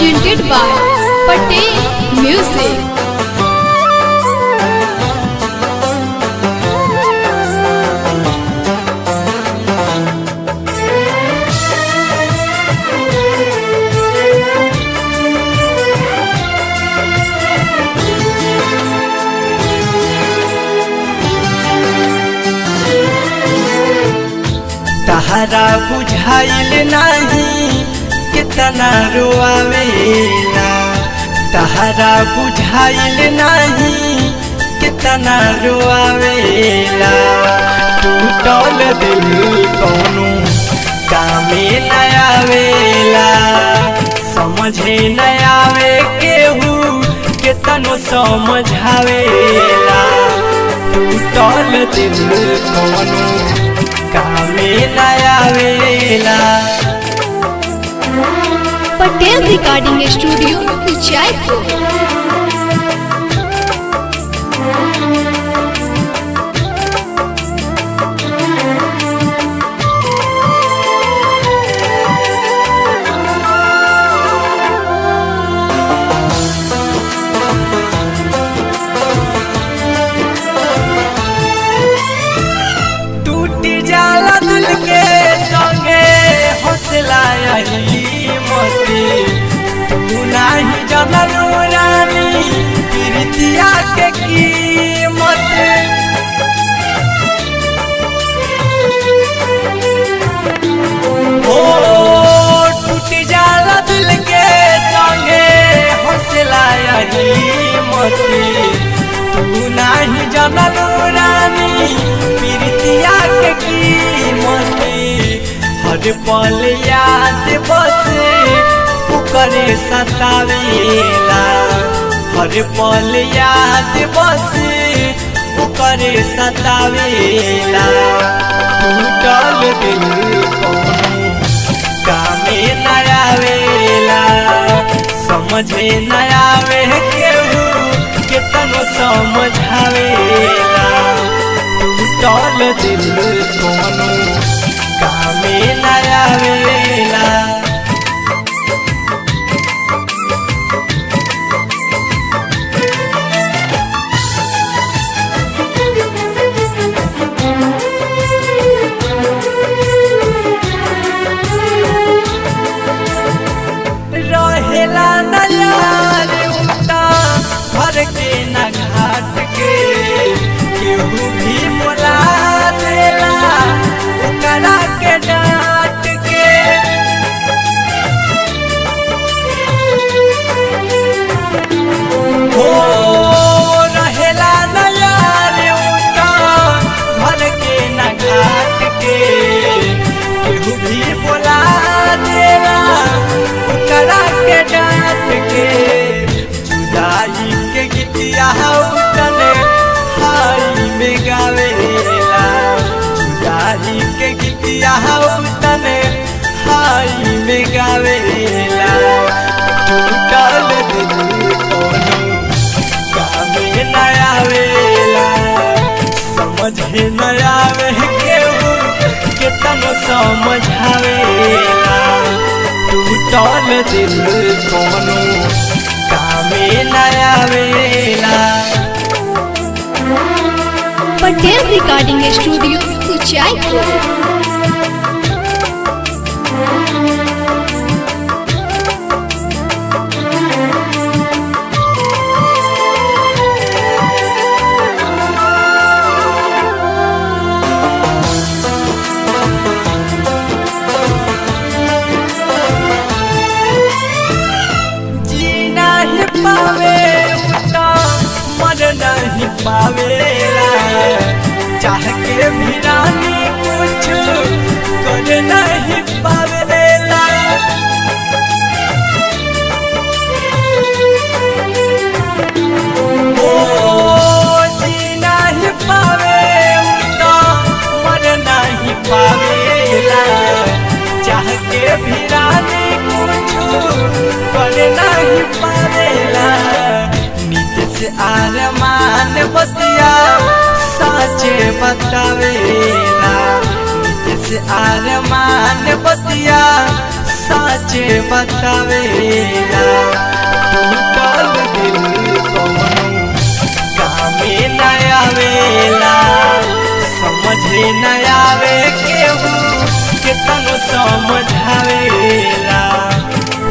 presented by Patel Music. तहरा बुझाइल नहीं कितना रोआवेला, तहरा बुझाइल नहीं कितना रोआवेला। टूटल दिल कौनो कामे न आवेला, समझे न आवे केहू कितनो समझावेला। टूटल दिल कौनो कामे न आवेला। Patel recording studio Jaipur. हौसला मोती तू नहीं जनलू रानी प्रीतिया के कीमत। ओ टूट जाला दिल के संगे हौसला मोती तू नहीं जनलू रानी प्रीतिया के कीमत। हर पल याद बसे पुकरे सतावेला, हर पल याद बसे पुकरे सतावेला। टूटल दिल कौनो कामे न आवेला, समझे न आवे केहू कितनो समझावेला। टूटल दिल कौनो कामे न आवेला। रहेला न यार उता घर के न घाट के, केहू भी बोला देला ओकरा के डांट के। हो रहेला न यार उता घर के न घाट के, केहू भी बोला देला ओकरा के डांट के। जुदाई के गीतिया उतने हाई में गावेला, जुदाई के गीतिया उतने हाई में गावेला। टूटल दिल कौनो कामे न आवेला, समझे न आवे केहू कितनो समझावेला। टूटल दिल कौनो कामे न आवेला। Patel recording studio Jaipur. नहीं पावेला, चाह के भी रानी कुछ कर नहीं पावेला। ओ जी नहीं पावे तो मन नहीं पावेला, चाह के भी रानी कुछ कर नहीं पावेला। से आरमान बतिया साचे बतावेला, से आरमान बतिया साच के बतावेला टूटल दिल कौनो कामे न आवेला समझे न आवे केहू के तनु समझावेला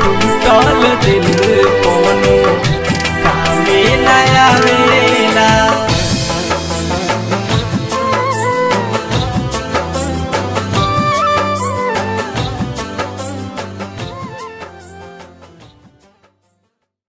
टूटल दिल